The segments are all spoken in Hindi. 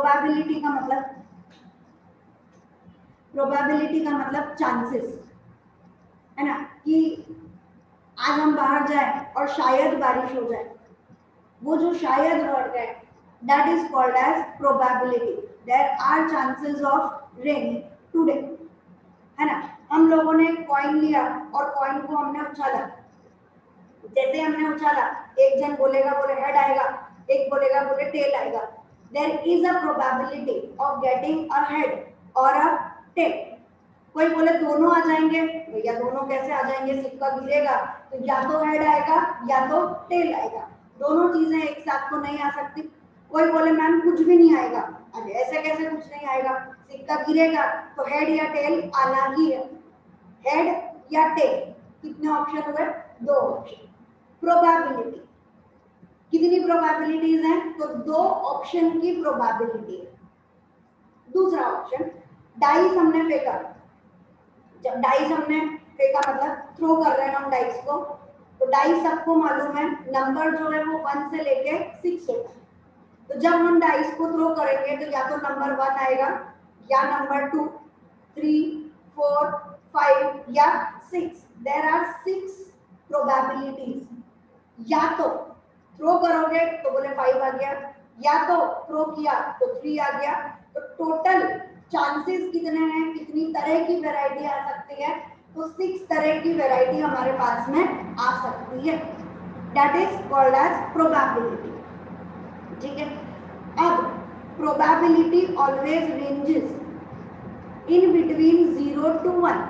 प्रोबेबिलिटी का मतलब चांसेस है ना, कि आज हम बाहर जाए और शायद बारिश हो जाए, वो जो शायद वर्ड है that is called as probability. There are chances of rain today, है ना। हम लोगों ने कॉइन लिया और कॉइन को हमने उछाला, जैसे हमने उछाला एक जन बोलेगा बोले हेड आएगा, एक बोलेगा बोले टेल आएगा। There is a probability of getting a head or a tell. कोई बोले दोनों आ जाएंगे, भैया दोनों कैसे आ जाएंगे, सिक्का गिरेगा तो या तो हेड आएगा या तो टेल आएगा, दोनों चीजें एक साथ तो नहीं आ सकती। कोई बोले मैम कुछ भी नहीं आएगा, अरे ऐसे कैसे कुछ नहीं आएगा, सिक्का गिरेगा तो हेड या टेल आना ही है, हेड या टेल। कितने ऑप्शन हुए, दो ऑप्शन। प्रोबेबिलिटी कितनी प्रोबेबिलिटीज हैं, तो दो ऑप्शन की प्रोबेबिलिटी है। दूसरा ऑप्शन, डाइस हमने फेंका, जब डाइस हमने फेंका मतलब थ्रो कर रहे हैं हम डाइस को, तो डाइस सबको मालूम है नंबर जो है वो 1 से लेके 6 होता है। तो जब हम डाइस को थ्रो करेंगे तो या तो नंबर 1 आएगा या नंबर 2, 3, 4, 5 या 6। There are 6 probabilities. या तो थ्रो करोगे तो बोले 5 आ गया, या तो थ्रो किया तो 3 आ गया। तो टोटल चांसेस कितने हैं, कितनी तरह की वैरायटी आ सकती है, तो 6 तरह की वैरायटी हमारे पास में आ सकती है। That is called as probability. ठीक है, अब probability always ranges in between 0 to 1।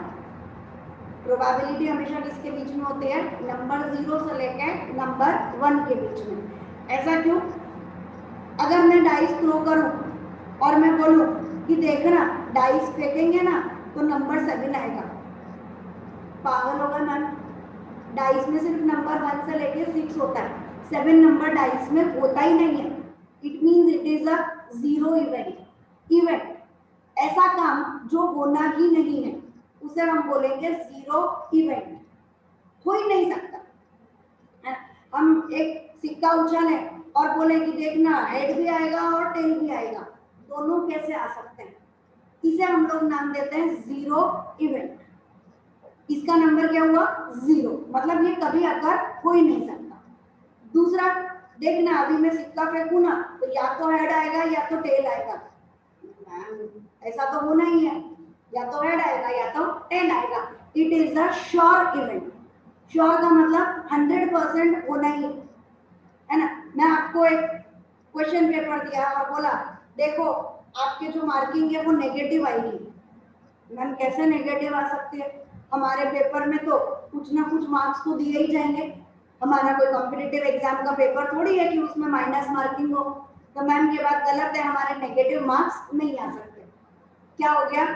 प्रोबेबिलिटी हमेशा किसके बीच में होती है, नंबर 0 से लेकर नंबर 1 के बीच में। ऐसा क्यों, अगर मैं डाइस थ्रो करूं और मैं बोलूं कि देखना डाइस फेंकेंगे ना तो नंबर 7 आएगा, पागल होगा मैम, डाइस में सिर्फ नंबर 1 से लेके 6 होता है, 7 नंबर डाइस में होता ही नहीं है। It means it is a zero event. ऐसा काम जो होना ही नहीं है उसे हम बोलेंगे जीरो इवेंट, हो ही नहीं सकता है। हम एक सिक्का उछाले और बोले कि देखना हेड भी आएगा और टेल भी आएगा, दोनों कैसे आ सकते हैं, इसे हम लोग नाम देते हैं जीरो इवेंट। इसका नंबर क्या हुआ, 0, मतलब ये कभी अगर हो ही नहीं सकता। दूसरा, देखना अभी मैं सिक्का फेंकू ना तो या तो हेड आएगा या तो टेल आएगा, ऐसा तो होना ही है, या तो हेड आएगा या तो टेल आएगा। It is a sure event. Sure का मतलब 100% होना ही है ना। मैं आपको एक क्वेश्चन पेपर दिया और बोला देखो आपके जो मार्किंग है वो नेगेटिव आएगी, मैम कैसे नेगेटिव आ सकती है, हमारे पेपर में तो कुछ ना कुछ मार्क्स तो दिए ही जाएंगे, हमारा कोई कॉम्पिटिटिव एग्जाम का पेपर थोड़ी है कि उसमें माइनस मार्किंग हो। तो मैम ये बात गलत है, हमारे नेगेटिव मार्क्स नहीं आ सकते। क्या हो गया,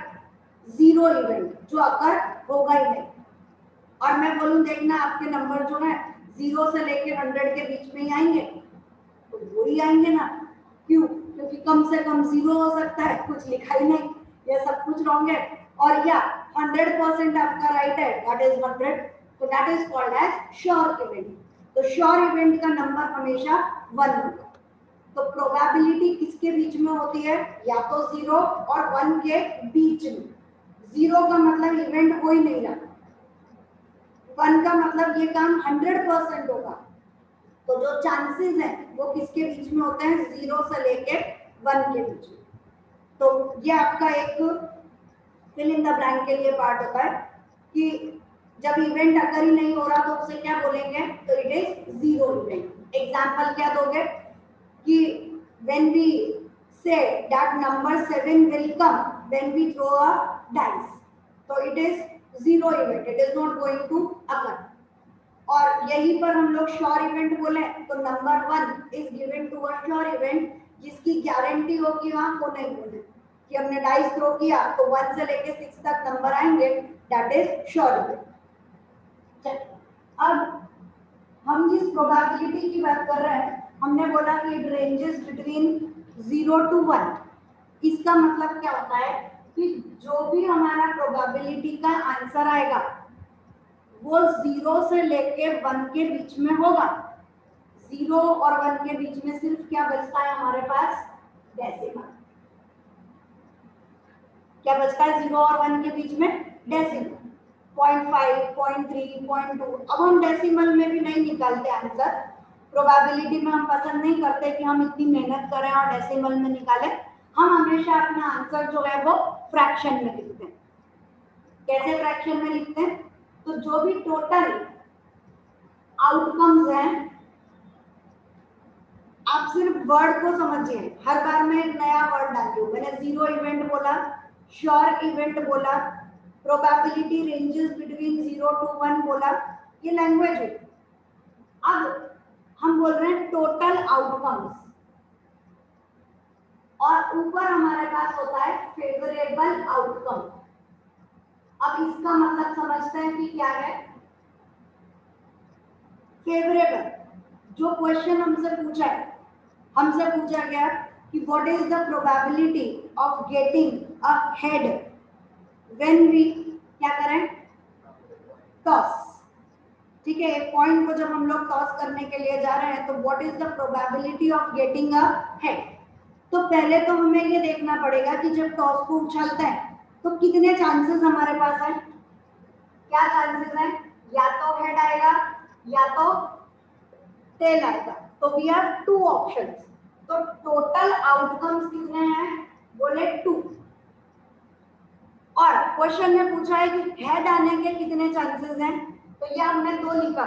जीरो इवेंट, जो अकर होगा ही नहीं। और मैं बोलूं देखना आपके नंबर जो है 0 से लेके 100 के बीच में ही आएंगे, तो वो ही आएंगे ना, क्यों, क्योंकि कम से कम 0 हो सकता है, कुछ लिखा ही नहीं, ये सब कुछ रॉन्ग है। और या 100% आपका राइट है, दैट इज 100, तो that is called as sure event. तो श्योर इवेंट का नंबर हमेशा 1 होगा। तो प्रोबेबिलिटी किसके बीच में होती है, या तो 0 और 1 के बीच में। 0 का मतलब इवेंट हो ही नहीं रहा, 1 का मतलब ये काम 100% होगा। तो जो चांसेस हैं वो किसके बीच में होते हैं, 0 से लेके 1 के बीच में। तो ये आपका एक फिल इन द ब्लैंक के लिए पार्ट होता है कि जब इवेंट अगर ही नहीं हो रहा तो उसे क्या बोलेंगे, तो it is zero event. Example क्या दोगे कि when we say that number 7 will come when we throw a dice, so it is zero event, it is not going to occur। और यहीं पर हम लोग श्योर इवेंट बोले तो number 1 is given to a sure event, जिसकी गारंटी हो कि वहां को नहीं बोले कि हमने डाइस थ्रो किया तो 1 से लेके 6 तक नंबर आएंगे, दैट इज श्योर इवेंट। अब हम जिस प्रोबेबिलिटी की बात कर रहे हैं, हमने बोला कि इट रेंजेस बिटवीन 0 to 1। इसका मतलब क्या होता है कि जो भी हमारा प्रोबेबिलिटी का आंसर आएगा वो 0 से लेके 1 के बीच में होगा। 0 और 1 के बीच में सिर्फ क्या बचता है हमारे पास, डेसिमल। क्या बचता है 0 और 1 के बीच में? डेसिमल। 0.5, 0.3, 0.2। अब हम डेसिमल में भी नहीं निकालते आंसर, प्रोबेबिलिटी में हम पसंद नहीं करते कि हम इतनी मेहनत करें और डेसिमल में निकालें। हम हमेशा अपना आंसर जो है वो फ्रैक्शन में लिखते हैं। कैसे फ्रैक्शन में लिखते हैं? तो जो भी टोटल आउटकम्स हैं, आप सिर्फ वर्ड को समझिए। हर बार मैं एक नया वर्ड डालती हूँ। मैंने 0 इवेंट बोला, श्योर इवेंट बोला, प्रोबेबिलिटी रेंजेस बिटवीन 0 to 1 बोला, ये लैंग्वेज है। अब हम बोल रहे हैं टोटल आउटकम्स, और ऊपर हमारे पास होता है फेवरेबल आउटकम। अब इसका मतलब समझते हैं कि क्या है फेवरेबल। जो क्वेश्चन हमसे पूछा गया कि what is the probability of getting a head when we क्या करें? टॉस। ठीक है, एक पॉइंट को जब हम लोग टॉस करने के लिए जा रहे हैं तो what is the probability of getting a head. तो पहले तो हमें ये देखना पड़ेगा कि जब टॉस को उछालते हैं तो कितने चांसेस हमारे पास है। क्या चांसेस है? या तो हेड आएगा या तो टेल आएगा। तो वी हैव 2 ऑप्शंस। तो टोटल आउटकम्स कितने हैं? बोले 2। और क्वेश्चन में पूछा है कि हेड आने के कितने चांसेस हैं, तो ये हमने 2 लिखा।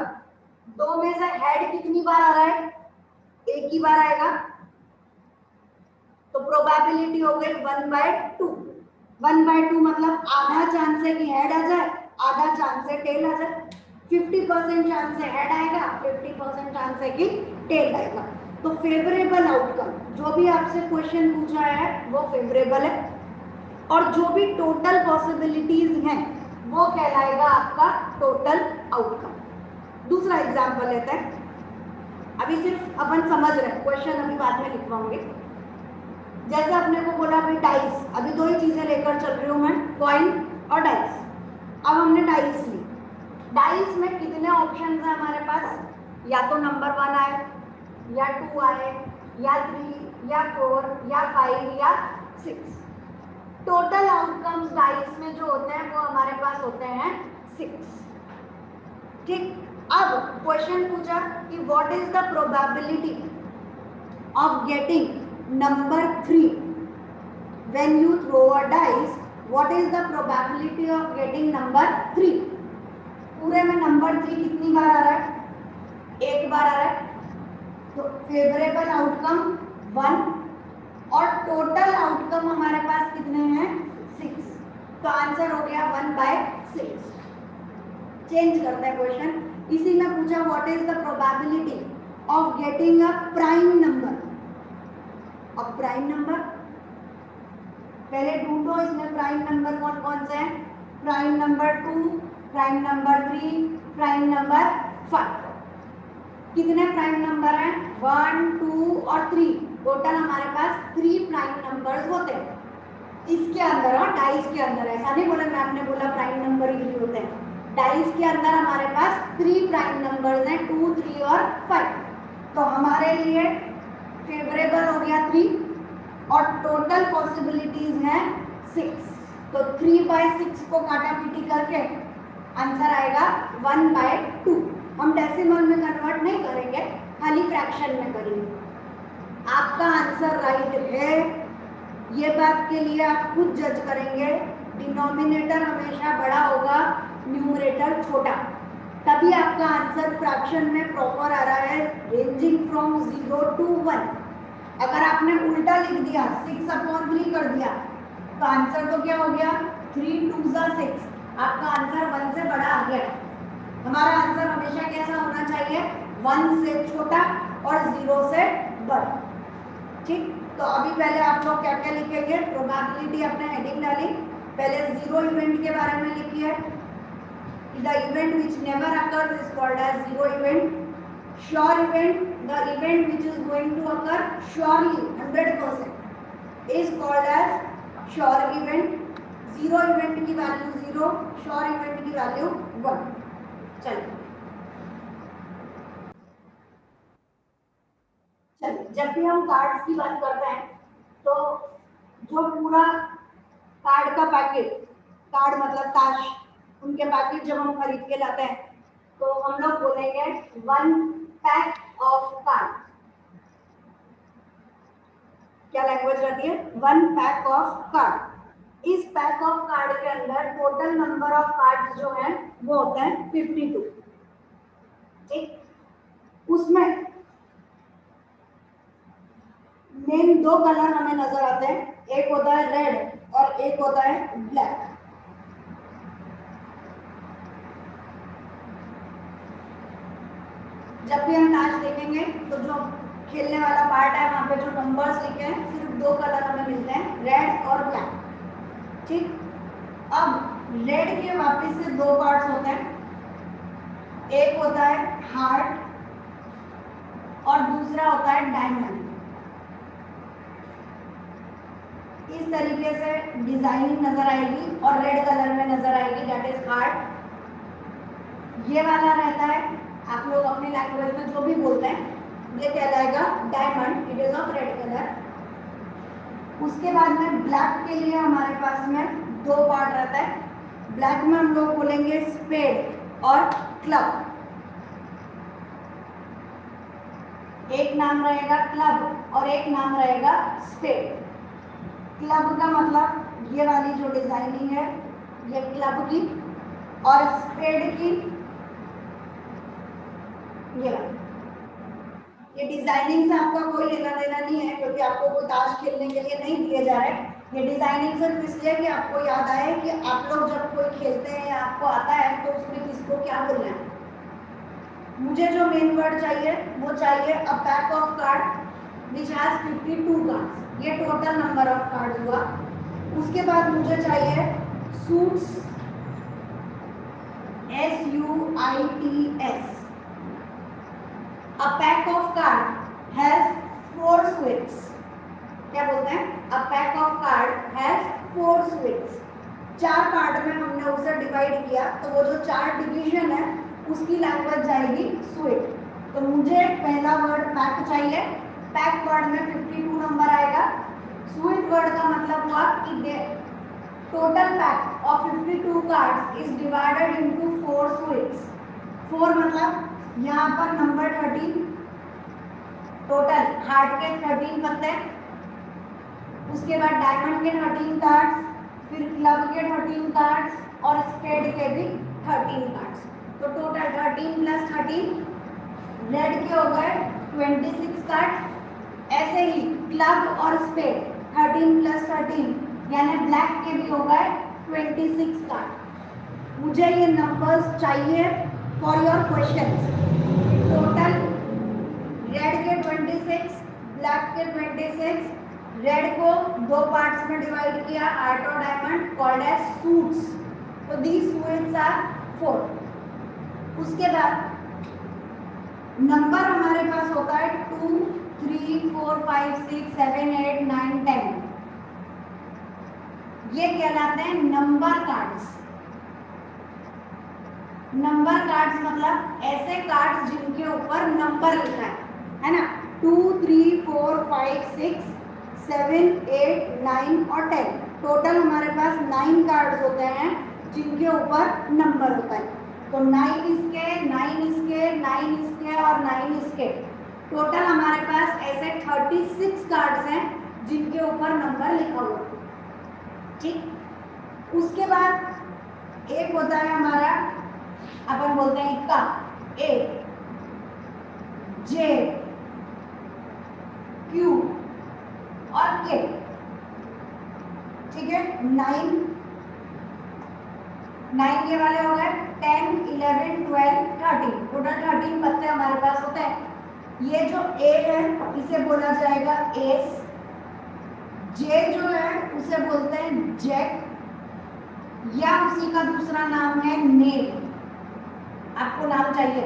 2 में से हेड कितनी बार आ रहा है? एक ही बार आएगा। तो प्रोबेबिलिटी हो गई 1/2। 1/2 मतलब आधा चांस है कि हेड आ जाए, आधा चांस है टेल आ जाए। 50% चांस है हेड आएगा, 50% चांस है कि टेल आएगा। तो फेवरेबल आउटकम, जो भी आपसे क्वेश्चन पूछा है वो फेवरेबल है, और जो भी टोटल पॉसिबिलिटीज हैं वो कहलाएगा आपका टोटल आउटकम। दूसरा एग्जांपल लेते हैं। अभी सिर्फ अपन समझ रहे हैं, क्वेश्चन अभी बाद में लिखवाऊंगी। जैसे अपने को बोला भाई डाइस, अभी 2 ही चीजें लेकर चल रही हूँ मैं, कॉइन और डाइस। अब हमने डाइस ली। डाइस में कितने ऑप्शन है हमारे पास? या तो नंबर 1 आए, या 2 आए, या 3, या 4, या 5, या 6। टोटल आउटकम्स डाइस में जो होते हैं वो हमारे पास होते हैं 6। ठीक। अब क्वेश्चन पूछा कि what is the probability of getting number 3 when you throw a dice. What is the probability of getting number 3? पूरे में नंबर 3 कितनी बार आ रहा है? एक बार आ रहा है। तो फेवरेबल आउटकम 1, और टोटल आउटकम हमारे पास कितने हैं? 6। तो आंसर हो गया 1/6। चेंज करते हैं क्वेश्चन। इसी में पूछा what is the probability of getting a prime number. अब प्राइम नंबर पहले ढूंढो, इसमें प्राइम नंबर कौन कौन से हैं? Prime number 2, prime number 3, prime number 5। कितने प्राइम नंबर हैं? 1, 2 और 3। टोटल हमारे पास 3 प्राइम नंबर्स होते हैं इसके अंदर। और डाइस के अंदर ऐसा नहीं बोला, मैम ने बोला प्राइम नंबर ही होते हैं। डाइस के अंदर हमारे पास 3 प्राइम नंबर्स हैं, 2, 3 और 5। तो हमारे लिए फेवरेबल हो गया 3, और टोटल पॉसिबिलिटीज हैं 6। तो 3/6 को काटा पीटी करके आंसर आएगा 1/2। हम डेसिमल में कन्वर्ट नहीं करेंगे, खाली फ्रैक्शन में करेंगे। आपका आंसर राइट है, ये बात के लिए आप खुद जज करेंगे। डिनोमिनेटर हमेशा बड़ा होगा, न्यूमरेटर छोटा, तभी आपका आंसर फ्रैक्शन में प्रॉपर आ रहा है, रेंजिंग फ्रॉम 0 to 1। अगर आपने उल्टा लिख दिया, 6/3 कर दिया, तो आंसर तो क्या हो गया? 3 2 6। आपका आंसर 1 से बड़ा आ गया। हमारा आंसर हमेशा कैसा होना चाहिए? 1 से छोटा और 0 से बड़ा। ठीक। तो अभी पहले आप लोग क्या क्या लिखेंगे? प्रोबेबिलिटी आपने हेडिंग डाली, पहले 0 इवेंट के बारे में लिखिए। The event which never occurs is called as 0 event. Sure event, the event which is going to occur surely 100% is called as sure event. 0 event की वैल्यू 0, श्योर इवेंट की वैल्यू 1। चलिए जब भी हम कार्ड्स की बात करते हैं तो जो पूरा कार्ड का पैकेट, कार्ड मतलब ताश, उनके पैकेट जब हम खरीद के लाते हैं तो हम लोग बोलेंगे 1 पैक ऑफ कार्ड। क्या लैंग्वेज रहती है? 1 पैक ऑफ कार्ड। इस पैक ऑफ कार्ड के अंदर टोटल नंबर ऑफ कार्ड्स जो है वो होते हैं 52। ठीक, उसमें मेन 2 कलर हमें नजर आते हैं, एक होता है रेड और एक होता है ब्लैक। जब भी हम ताश देखेंगे तो जो खेलने वाला पार्ट है वहां पे जो नंबर्स लिखे हैं सिर्फ 2 कलर हमें मिलते हैं, रेड और ब्लैक। ठीक, अब रेड के वापस से 2 पार्ट्स होते हैं, एक होता है हार्ट और दूसरा होता है डायमंड। इस तरीके से डिजाइनिंग नजर आएगी और रेड कलर में नजर आएगी, दैट इज हार्ट। ये वाला रहता है, आप लोग अपनी लैंग्वेज में जो भी बोलते हैं, ये कहलाएगा diamond, it is of red colour. उसके बाद में ब्लैक के लिए हमारे पास में 2 पार्ट रहता है। ब्लैक में हम लोग बोलेंगे स्पेड और क्लब। एक नाम रहेगा क्लब और एक नाम रहेगा स्पेड। क्लब का मतलब ये वाली जो डिजाइनिंग है ये क्लब की, और स्पेड की ये डिजाइनिंग से आपका कोई लेना देना नहीं है, क्योंकि आपको कोई ताश खेलने के लिए नहीं दिए जा रहे हैं। ये डिजाइनिंग सिर्फ इसलिए कि आपको याद आए कि आप लोग जब कोई खेलते हैं या आपको आता है तो उसमें किसको क्या बोलना है। मुझे जो मेन वर्ड चाहिए वो चाहिए अ pack of card which has 52 cards, ये टोटल नंबर ऑफ कार्ड हुआ। उसके बाद मुझे चाहिए suits, SUITS। A pack of card has 4 suites। क्या बोलते हैं? A pack of card has 4 suites। 4 part में हमने उसे डिवाइड किया, तो वो जो 4 डिवीजन है उसकी लैंग्वेज जाएगी स्वीट। तो मुझे पहला वर्ड पैक चाहिए, पैक वर्ड में 52 नंबर आएगा। स्वीट वर्ड का मतलब हुआ कि total pack of 52 cards is divided into 4 sweets. 4 मतलब यहाँ पर नंबर 13, टोटल हार्ट के 13 पत्ते, उसके बाद डायमंड के 13 कार्ड्स, फिर क्लब के 13 कार्ड्स और स्पेड के भी 13 कार्ड्स। तो टोटल 13 प्लस 13, रेड के हो गए 26 कार्ड। ऐसे ही क्लब और स्पेड 13 प्लस 13 यानी ब्लैक के भी हो गए 26 कार्ड। मुझे ये नंबर्स चाहिए for your questions. Total red के 26, ब्लैक के 26, रेड को 2 पार्ट्स में डिवाइड किया, हार्ट और डायमंड, कॉल्ड एज सूट्स। तो दीज सूट्स आर 4। उसके बाद नंबर हमारे पास होता है 2, 3, 4, 5, 6, 7, 8, 9, 10। ये कहलाते हैं नंबर कार्ड्स। नंबर कार्ड्स मतलब ऐसे कार्ड्स जिनके ऊपर नंबर लिखा है ना। 2, 3, 4, 5, 6, 7, 8, 9 और 10। टोटल हमारे पास 9 कार्ड्स होते हैं जिनके ऊपर नंबर होता है। तो 9 इसके, 9 इसके, 9 इसके और 9 इसके, टोटल हमारे पास ऐसे 36 कार्ड्स हैं जिनके ऊपर नंबर लिखा हुआ है। ठीक, उसके बाद एक होता है हमारा, अपन बोलते हैं इक्का, A, J, Q और K। ठीक है, 9 ये वाले हो गए, 10, 11, 12, 13, टोटल 13 पत्ते हमारे पास होते हैं। ये जो A है इसे बोला जाएगा एस, J जो है उसे बोलते हैं जैक, या उसी का दूसरा नाम है नेट। आपको नाम चाहिए,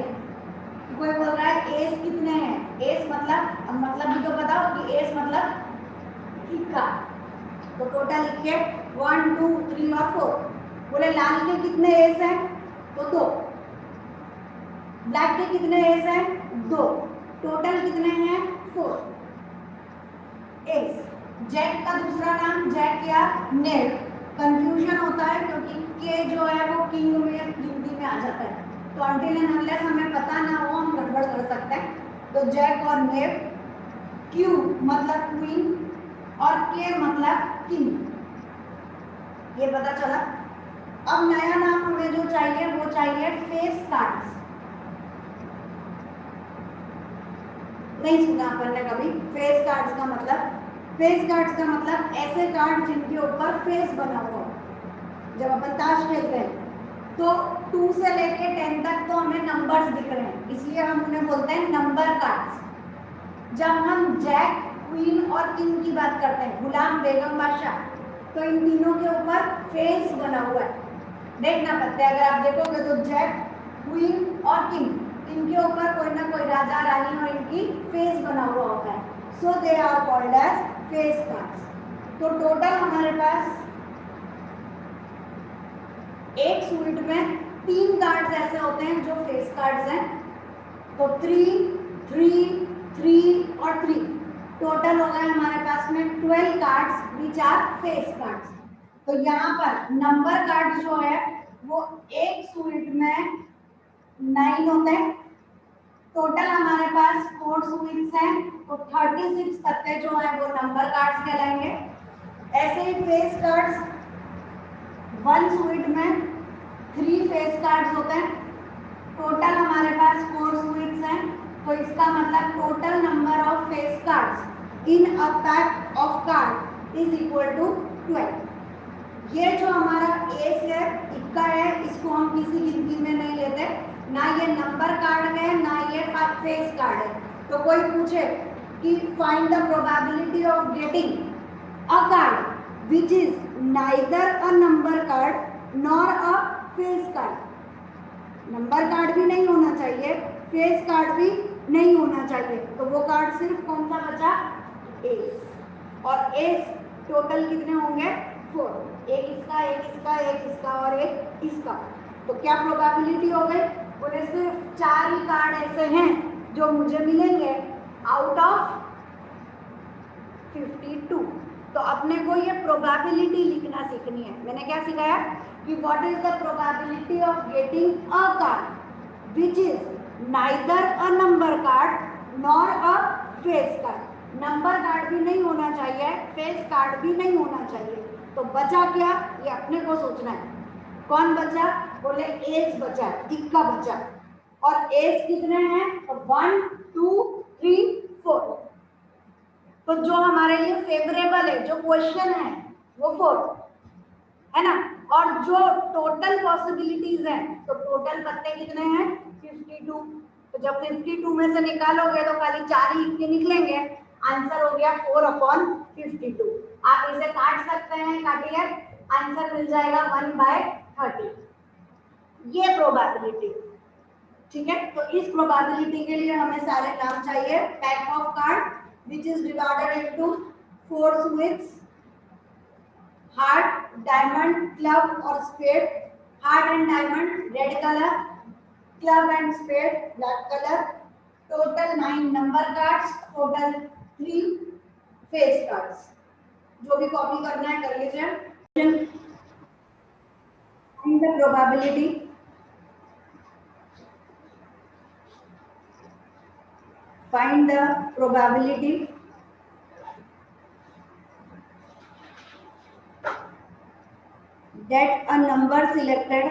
कोई बोल रहा है एस कितने हैं, एस मतलब भी तो बताओ कि एस मतलब इक्का। तो टोटल लिखिए 1, 2, 3 और 4। बोले लाल के कितने एस हैं, तो 2। ब्लैक के कितने एस हैं, 2। टोटल कितने हैं, 4 एस। जैक का दूसरा नाम जैक या नेट, कंफ्यूजन होता है क्योंकि के जो है वो किंग में गिनती में आ जाता है, तो अनटिल एंड अनलेस हमें पता ना हो हम गड़बड़ कर सकते हैं। तो जैक और नेव, क्यू मतलब क्वीन और के मतलब किंग, ये पता चला। अब नया नाम हमें जो चाहिए वो चाहिए फेस कार्ड्स। नहीं सुना अपन ने कभी फेस कार्ड्स का मतलब? फेस कार्ड्स का मतलब ऐसे कार्ड जिनके ऊपर फेस बना हुआ हो। जब अपन ताश खेलते हैं तो 2 से लेके 10 तक तो हमें नंबर्स दिख रहे हैं, इसलिए हम उन्हें बोलते हैं नंबर कार्ड्स। जब हम जैक, क्वीन और किंग की बात करते हैं, गुलाम, बेगम, बादशाह, तो इन तीनों के ऊपर फेस बना हुआ है। देखना पड़ता है, अगर आप देखोगे तो जैक, क्वीन और किंग, इनके ऊपर कोई ना कोई राजा, रानी और इनकी फेस बना हुआ होता है। So they are called as face cards. तो टोटल हमारे पास एक स्वीट में 3 कार्ड्स ऐसे होते हैं जो फेस कार्ड्स हैं। तो 3, 3, 3 और 3 टोटल हो गए हमारे पास में 12 cards which are face cards. तो यहाँ पर नंबर कार्ड जो है वो एक स्वीट में 9 होते हैं। टोटल हमारे पास 4 स्वीट्स हैं, तो 36 पत्ते जो है वो नंबर कार्ड्स कहलाएंगे। ऐसे ही फेस कार्ड्स 1 स्वीट में 3 फेस कार्ड्स होते हैं। टोटल हमारे पास 4 स्वीट्स हैं, तो इसका मतलब total number of face cards in a pack of card is equal to 12। ये जो हमारा एस है, इक्का है, इसको हम किसी गिनती में नहीं लेते, ना ये नंबर कार्ड है ना ये फेस कार्ड है। तो कोई पूछे कि find the probability of getting a card which is neither a number card nor a face card, number card भी नहीं होना चाहिए, फेस कार्ड भी नहीं होना चाहिए, तो वो कार्ड सिर्फ कौन सा बचा? एस। और एस टोटल कितने होंगे? 4, एक इसका, एक इसका, एक इसका और एक इसका। तो क्या प्रोबेबिलिटी हो गई? बोले सिर्फ 4 ही कार्ड ऐसे हैं जो मुझे मिलेंगे आउट ऑफ 52। तो अपने को ये प्रोबेबिलिटी लिखना सीखनी है। मैंने क्या सिखाया कि what is the probability of getting a card which is neither a number card nor a face card. Number card भी नहीं होना चाहिए, फेस कार्ड भी नहीं होना चाहिए। तो बचा क्या, ये अपने को सोचना है। कौन बचा? बोले एस बचा, इक्का बचा। और एस कितने हैं? तो 1, 2, 3, 4। तो जो हमारे लिए फेवरेबल है, जो क्वेश्चन है वो 4 है ना। और जो टोटल पॉसिबिलिटीज हैं, तो टोटल पत्ते कितने हैं? 52। तो जब 52 में से निकालोगे तो खाली 4 ही इक्के निकलेंगे, आंसर हो गया 4/52। आप इसे काट सकते हैं, काटिए, आंसर मिल जाएगा 1/30। ये प्रोबेबिलिटी, ठीक है। तो इस प्रोबेबिलिटी के लिए हमें सारे नाम चाहिए। Pack of card which is divided into 4 suites: heart, diamond, club और spade. Heart and diamond red color, club and spade black color. Total 9 number cards, total 3 face cards. जो भी कॉपी करना है कर लीजिए। Find the probability find the probability that a number selected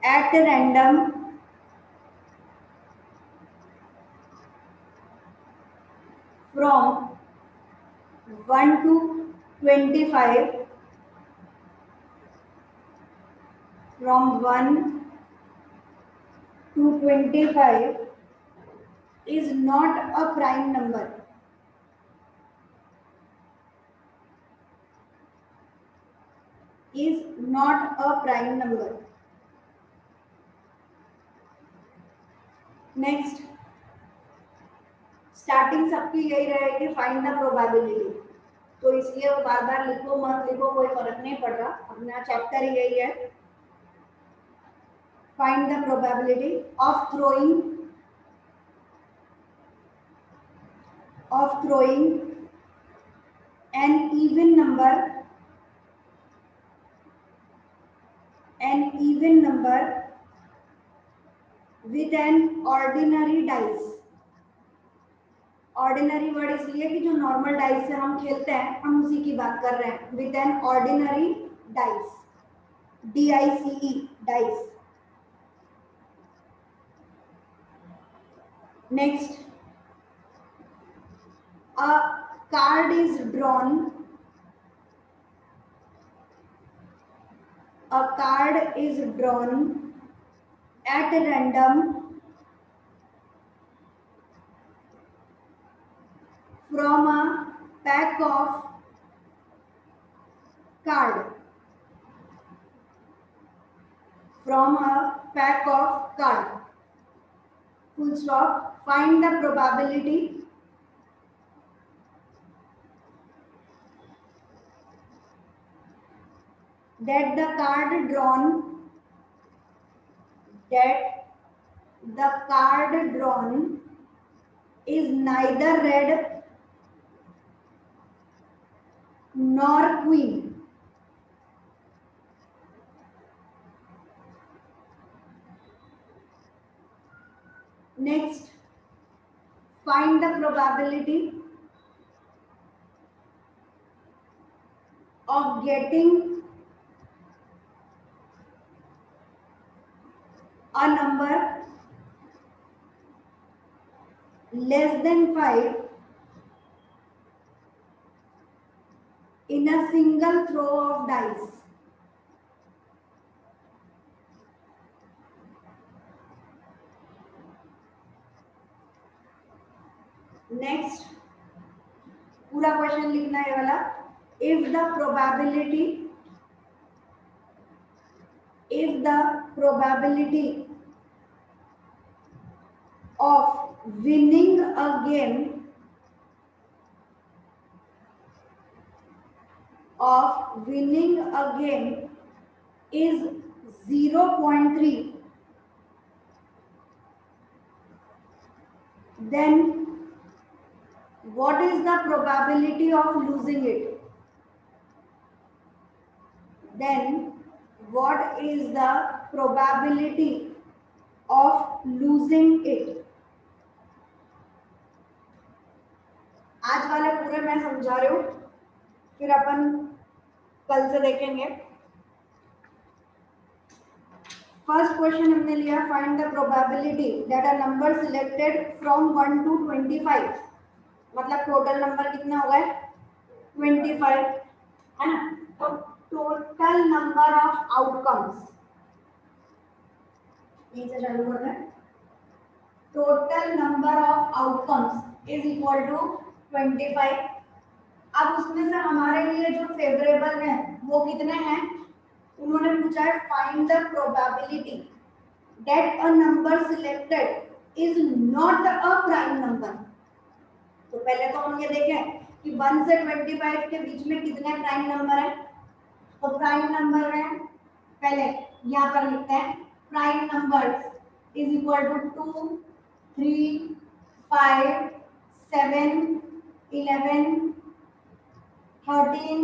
at random from 1 to 25 from 1 to 25 is not a prime number. Is not a prime number. Next, starting सबकी यही रहेगी फाइंड द प्रोबेबिलिटी, तो इसलिए बार बार लिखो मत लिखो कोई फर्क नहीं पड़ रहा, अपना चैप्टर ही यही है। Find the probability of throwing of throwing an even number with an ordinary dice. Ordinary word इसलिए कि जो नॉर्मल डाइस से हम खेलते हैं हम उसी की बात कर रहे हैं. With an ordinary dice, DICE, dice. Next, a card is drawn. A card is drawn at random from a pack of card. From a pack of card. Full stop. Find the probability that the card drawn is neither red nor queen. Next, find the probability of getting a number less than 5 in a single throw of dice. Next, पूरा क्वेश्चन लिखना है वाला. If the probability of winning a game is 0.3, then what is the probability of losing it? Then what is the probability of losing it? आज वाले पूरे मैं समझा रही हूँ, फिर अपन कल से देखेंगे. फर्स्ट क्वेश्चन हमने लिया, find the probability that a number selected from 1 to 25. मतलब टोटल नंबर कितने हो गए? 25, है ना. तो टोटल नंबर ऑफ आउटकम्स, यहीं से चालू कर रहे हैं. Total number of outcomes is equal to 25. अब उसमें से हमारे लिए जो फेवरेबल है वो कितने हैं? उन्होंने पूछा है find the probability that a number selected is not a prime number. तो पहले तो हम ये देखें कि 1 से 25 के बीच में कितने प्राइम नंबर है. तो प्राइम नंबर है, पहले यहाँ पर लिखते हैं prime numbers is equal to 2, 3, 5, 7, 11, 13,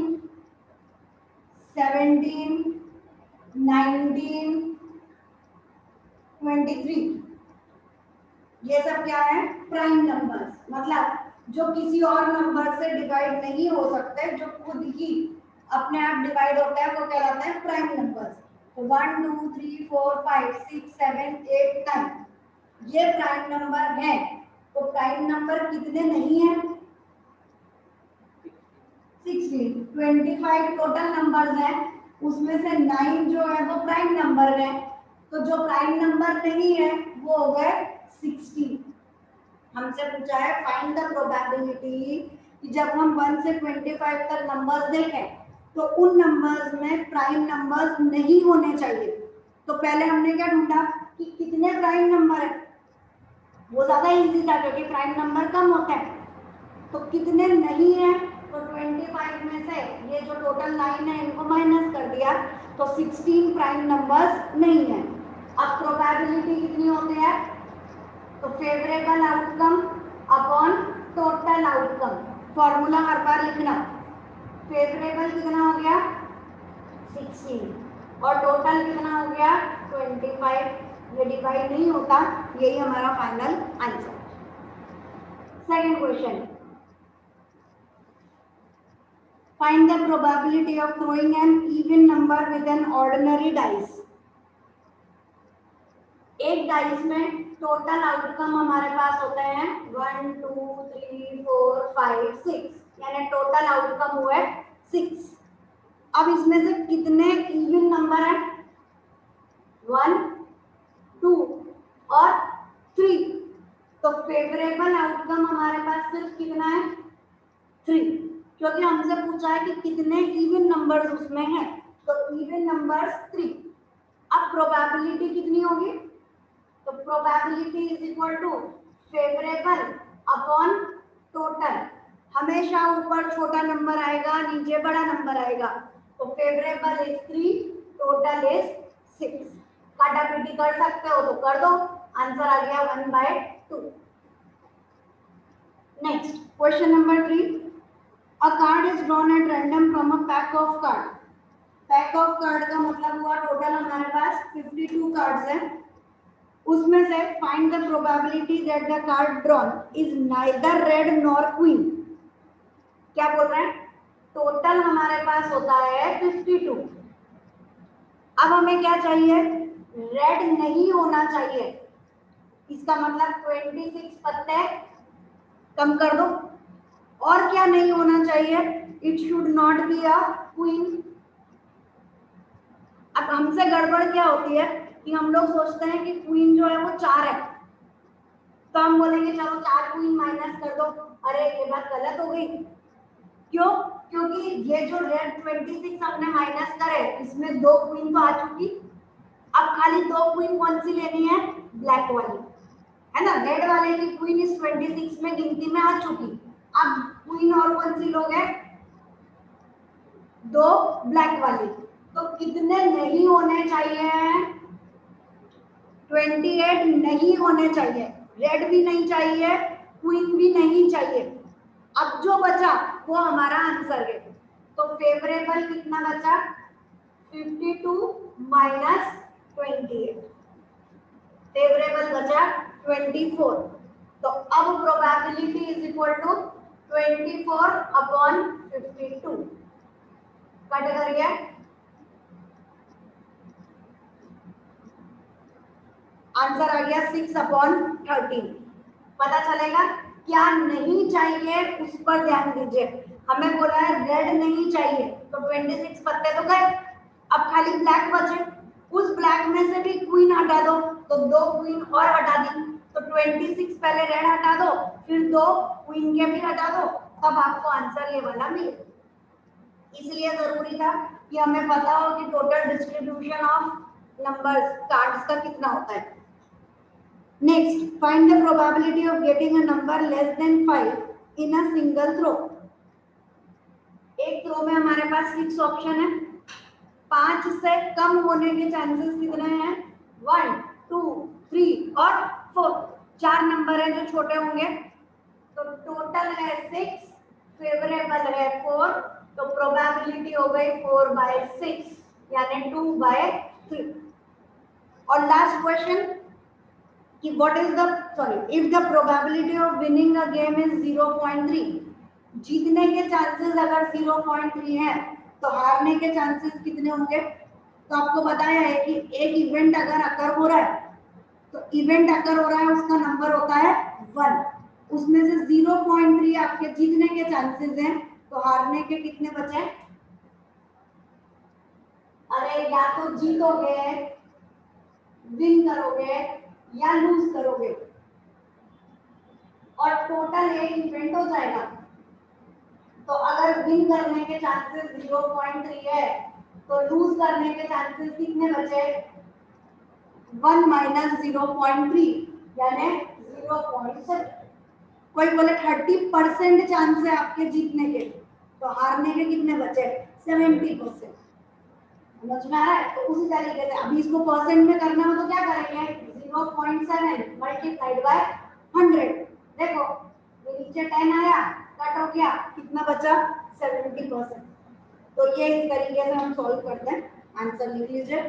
17, 19, 23. ये सब क्या है? Prime numbers. मतलब जो किसी और नंबर से डिवाइड नहीं हो सकते, जो खुद ही अपने आप डिवाइड होता है, वो कहलाते हैं प्राइम नंबर्स. तो 1, 2, 3, 4, 5, 6, 7, 8, 9 ये प्राइम नंबर है. तो प्राइम नंबर कितने नहीं है? 16. 25 टोटल नंबर्स हैं, उसमें से 9 जो है वो प्राइम नंबर है. तो जो प्राइम नंबर नहीं है वो हो गए 16. हमसे पूछा है फाइंड द प्रोबेबिलिटी कि जब हम 1 से 25 तक नंबर्स देखें तो उन नंबर्स में प्राइम नंबर्स नहीं होने चाहिए. तो पहले हमने क्या ढूंढा कि कितने प्राइम नंबर है. वो ज्यादा इजी था क्योंकि प्राइम नंबर कम होते हैं. तो कितने नहीं है? तो 25 में से ये जो टोटल 9 है इनको माइनस कर दिया, तो 16 प्राइम नंबर्स नहीं है. अब प्रोबेबिलिटी कितनी होती है? तो favourable outcome upon total outcome, formula हर बार लिखना, फेवरेबल कितना हो गया 16 और टोटल कितना हो गया 25, ये डिवाइड नहीं होता, यही हमारा final answer. Second question, find the probability of throwing an even number with an ordinary dice। एक डाइस में टोटल आउटकम हमारे पास होते हैं 1 2 3 4 5 6, यानी टोटल आउटकम हुआ है 6। अब इसमें से कितने इवन नंबर हैं 1 2 और 3, तो फेवरेबल आउटकम हमारे पास सिर्फ कितना है 3, क्योंकि हमसे पूछा है कि कितने इवन नंबर्स उसमें हैं, तो इवन नंबर्स 3। अब प्रोबेबिलिटी कितनी होगी, तो probability is equal to favourable upon total, हमेशा ऊपर छोटा नंबर आएगा नीचे बड़ा नंबर आएगा, तो फेवरेबल इज 3, टोटल इज 6। काटापीटी कर सकते हो तो कर दो, आंसर आ गया 1/2। Next question number 3, a card is drawn at random from a pack of card। Pack of card का मतलब हुआ टोटल हमारे पास 52 कार्ड्स हैं, उसमें से find the probability that the card drawn is neither red nor queen. क्या बोल रहे हैं, टोटल हमारे पास होता है 52, अब हमें क्या चाहिए, रेड नहीं होना चाहिए, इसका मतलब 26 पत्ते कम कर दो, और क्या नहीं होना चाहिए, it should not be a queen. अब हमसे गड़बड़ क्या होती है कि हम लोग सोचते हैं कि क्वीन जो है वो 4 है, तो हम बोलेंगे चलो 4 क्वीन माइनस कर दो, अरे ये बात गलत हो गई। क्यों, क्योंकि ये जो रेड 26 हमने माइनस करे इसमें 2 क्वीन तो आ चुकी, अब खाली 2 क्वीन कौन सी लेनी है, ब्लैक वाली, है ना, रेड वाले की क्वीन इस 26 में गिनती में आ चुकी, अब क्वीन और कौन सी लोग हैं, 2 ब्लैक वाली, तो कितने नहीं होने चाहिए, 28 नहीं होने चाहिए, रेड भी नहीं चाहिए क्वीन भी नहीं चाहिए। अब जो बचा वो हमारा आंसर है, तो फेवरेबल कितना बचा 52 माइनस 28, फेवरेबल बचा 24, तो अब probability is equal to 24 upon 52, cut कर गया, आंसर आ गया 6 अपॉन 13। पता चलेगा क्या नहीं चाहिए उस पर ध्यान दीजिए, हमें बोला है रेड नहीं चाहिए, तो 26 पत्ते तो गए, अब खाली ब्लैक बचे, उस ब्लैक में से भी क्वीन हटा दो, तो 2 क्वीन और हटा दी, तो 26 पहले रेड हटा दो, फिर 2 क्वीन के भी हटा दो, तब आपको आंसर ये वाला मिले। इसलिए जरूरी था कि हमें पता हो कि total distribution of numbers cards का कितना होता है। Next, find the probability of getting a number less than 5 in a single throw. एक थ्रो में हमारे पास 6 ऑप्शन है, 5 से कम होने के चांसेस कितने हैं, 1 2 3 और 4, 4 नंबर है जो छोटे होंगे, तो टोटल है 6, फेवरेबल है 4, तो प्रोबेबिलिटी हो गई 4/6 यानी 2/3। और लास्ट क्वेश्चन कि what is the if the probability of winning a game is 0.3, जीतने के चांसेस अगर 0.3 है तो हारने के चांसेस कितने होंगे, तो आपको बताया है कि एक इवेंट अगर अकर हो रहा है तो इवेंट अकर हो रहा है उसका नंबर होता है 1, उसमें से 0.3 आपके जीतने के चांसेस हैं, तो हारने के कितने बचे, अरे या तो जीतोगे विन करोगे या लूज करोगे, और टोटल एक इवेंट हो जाएगा, तो अगर विन करने के चांसेस 0.3 है तो लूज करने के चांसेस कितने बचे, 1 माइनस 0.3 यानी 0.7। कोई बोले 30% चांस है आपके जीतने के, तो हारने के कितने बचे, 70%। समझ में आ रहा है, तो उसी तरीके से अभी इसको परसेंट में करना हो तो क्या करेंगे, 0.7 मल्टीप्लाइड बाय 100। देखो ये नीचे 10 आया, कट हो गया, कितना बचा 70%। तो ये इस तरीके से हम सॉल्व करते हैं। आंसर लिख लीजिए।